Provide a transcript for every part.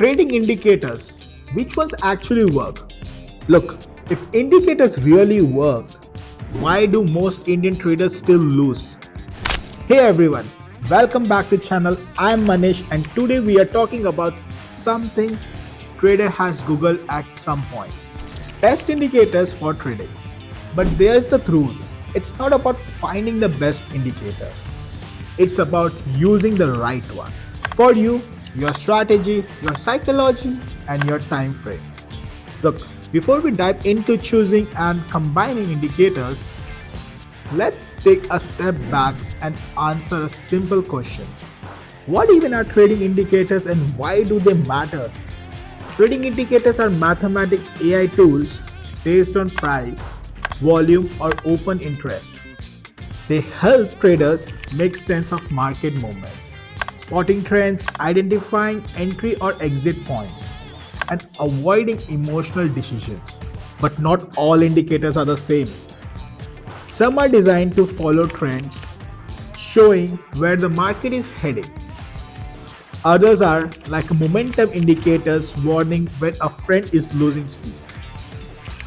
Trading indicators, which ones actually work? Look, if indicators really work, why do most Indian traders still lose? Hey everyone, welcome back to channel. I'm Manish and today we are talking about something trader has googled at some point. Best indicators for trading. But there's the truth. It's not about finding the best indicator. It's about using the right one for you, your strategy, your psychology, and your time frame. Look, before we dive into choosing and combining indicators, let's take a step back and answer a simple question. What even are trading indicators and why do they matter? Trading indicators are mathematic AI tools based on price, volume, or open interest. They help traders make sense of market movements, spotting trends, identifying entry or exit points, and avoiding emotional decisions. But not all indicators are the same. Some are designed to follow trends, showing where the market is heading. Others are like momentum indicators warning when a trend is losing steam.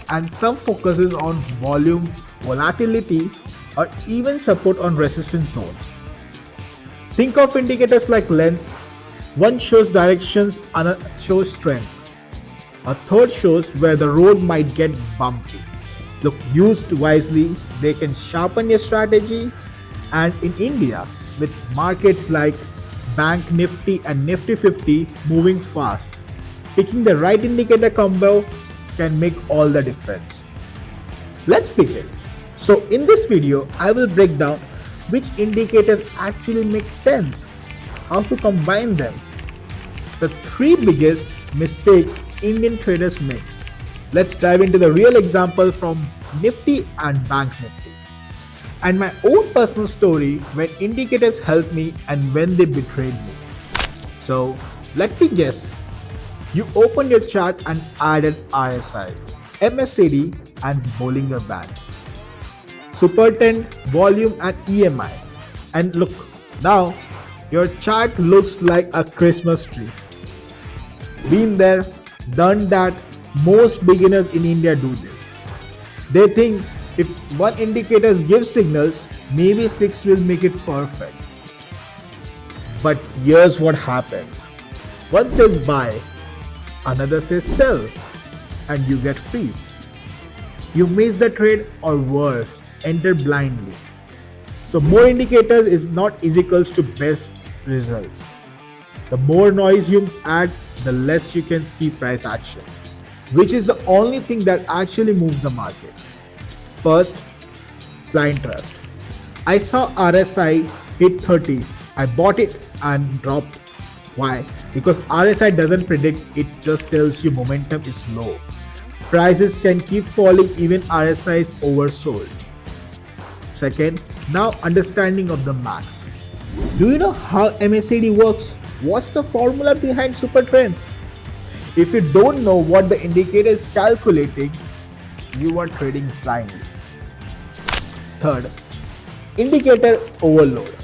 And some focuses on volume, volatility, or even support on resistance zones. Think of indicators like lens. One shows directions, another shows strength. A third shows where the road might get bumpy. Look, used wisely, they can sharpen your strategy. And in India, with markets like Bank Nifty and Nifty 50 moving fast, picking the right indicator combo can make all the difference. Let's begin. So in this video, I will break down which indicators actually make sense, how to combine them, the three biggest mistakes Indian traders make. Let's dive into the real example from Nifty and Bank Nifty, and my own personal story when indicators helped me and when they betrayed me. So let me guess, you opened your chart and added RSI, MACD and Bollinger Bands, Super 10, volume and EMI. And look, now your chart looks like a Christmas tree. Been there, done that. Most beginners in India do this. They think if one indicator gives signals, maybe 6 will make it perfect. But here's what happens. One says buy, another says sell, and you get freeze. You miss the trade or worse, enter blindly. So more indicators is not equals to best results. The more noise you add, the less you can see price action, which is the only thing that actually moves the market. First, blind trust. I saw RSI hit 30. I bought it and dropped. Why? Because RSI doesn't predict, it just tells you momentum is low. Prices can keep falling even RSI is oversold. Second, now understanding of the max. Do you know how MACD works? What's the formula behind super trend? If you don't know what the indicator is calculating, you are trading blindly. Third, indicator overload.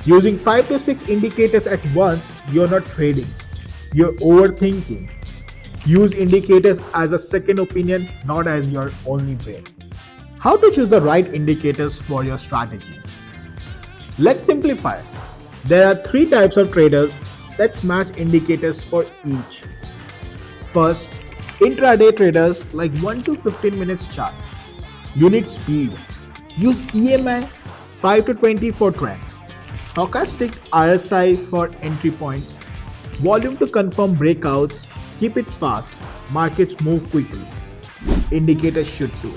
Using 5 to 6 indicators at once, you're not trading. You're overthinking. Use indicators as a second opinion, not as your only brain. How to choose the right indicators for your strategy? Let's simplify. There are 3 types of traders. Let's match indicators for each. First, intraday traders like 1 to 15 minutes chart. You need speed. Use EMI 5 to 20 for trends. Stochastic RSI for entry points. Volume to confirm breakouts. Keep it fast. Markets move quickly. Indicators should too.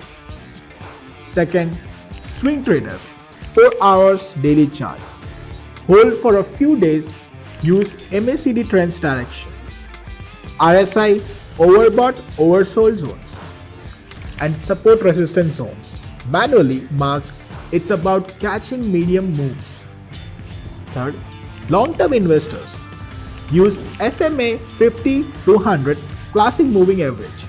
Second, swing traders. 4 hours daily chart. Hold for a few days. Use MACD trends direction. RSI, overbought, oversold zones, and support resistance zones. Manually mark. It's about catching medium moves. Third, long-term investors. Use SMA 50 to 100 classic moving average.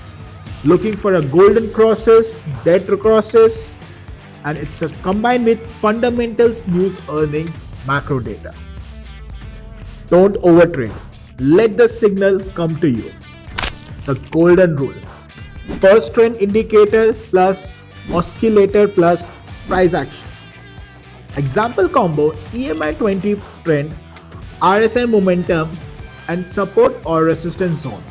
Looking for a golden crosses, dead crosses, and it's combined with fundamentals, news, earning, macro data. Don't overtrade. Let the signal come to you. The golden rule. First trend indicator plus oscillator plus price action. Example combo: EMI 20 trend, RSI momentum, and support or resistance zone.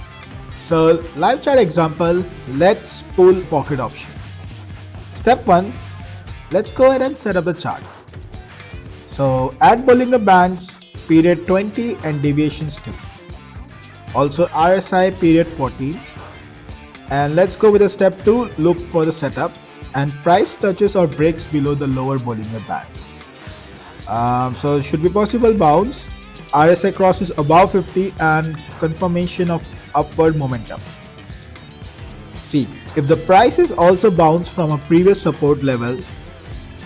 So live chart example, let's pull pocket option. Step 1, let's go ahead and set up the chart. So add Bollinger Bands, period 20 and deviations 2. Also RSI period 14. And let's go with the step 2, look for the setup and price touches or breaks below the lower Bollinger Band. So it should be possible bounce. RSI crosses above 50 and confirmation of upward momentum. See, if the price is also bounced from a previous support level,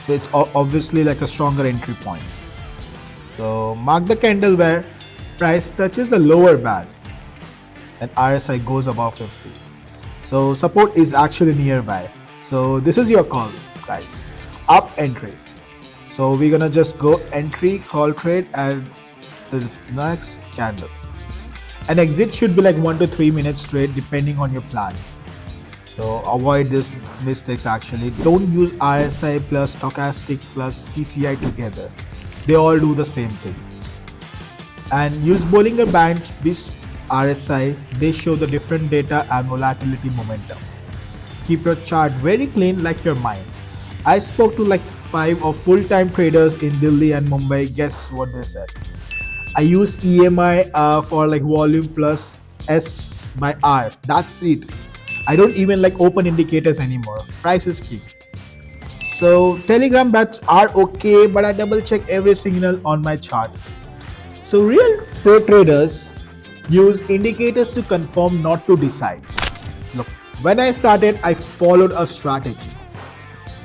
so it's obviously like a stronger entry point. So mark the candle where price touches the lower band and RSI goes above 50. So support is actually nearby. So this is your call, guys. Up entry. So we're gonna just go entry, call trade, and the next candle. An exit should be like 1 to 3 minutes trade depending on your plan. So avoid these mistakes actually. Don't use RSI plus stochastic plus CCI together. They all do the same thing. And use Bollinger Bands with RSI. They show the different data and volatility momentum. Keep your chart very clean like your mind. I spoke to like 5 of full-time traders in Delhi and Mumbai. Guess what they said? I use EMI for like volume plus S by R. That's it. I don't even like open indicators anymore. Price is key. So Telegram bets are okay, but I double check every signal on my chart. So real pro traders use indicators to confirm, not to decide. Look, when I started, I followed a strategy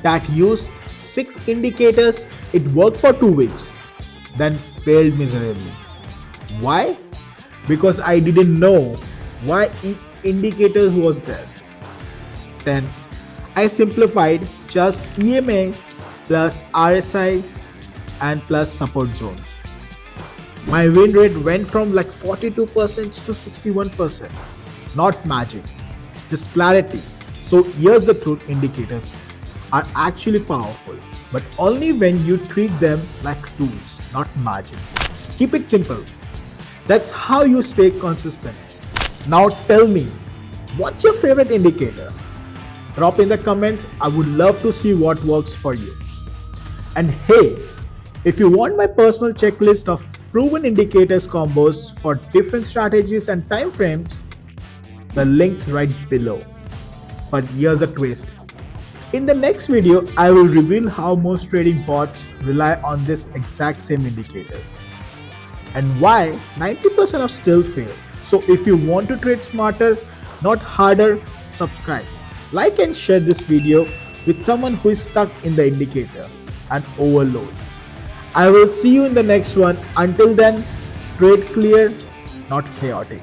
that used 6 indicators. It worked for 2 weeks, then failed miserably. Why? Because I didn't know why each indicator was there. Then I simplified just EMA plus RSI and plus support zones. My win rate went from like 42% to 61%. Not magic, just clarity. So here's the truth: indicators are actually powerful, but only when you treat them like tools, not magic. Keep it simple. That's how you stay consistent. Now tell me, what's your favorite indicator? Drop in the comments. I would love to see what works for you. And hey, if you want my personal checklist of proven indicators combos for different strategies and time frames, the link's right below. But here's a twist. In the next video, I will reveal how most trading bots rely on this exact same indicators and why 90% of still fail. So if you want to trade smarter, not harder, subscribe, like and share this video with someone who is stuck in the indicator and overload. I will see you in the next one. Until then, trade clear, not chaotic.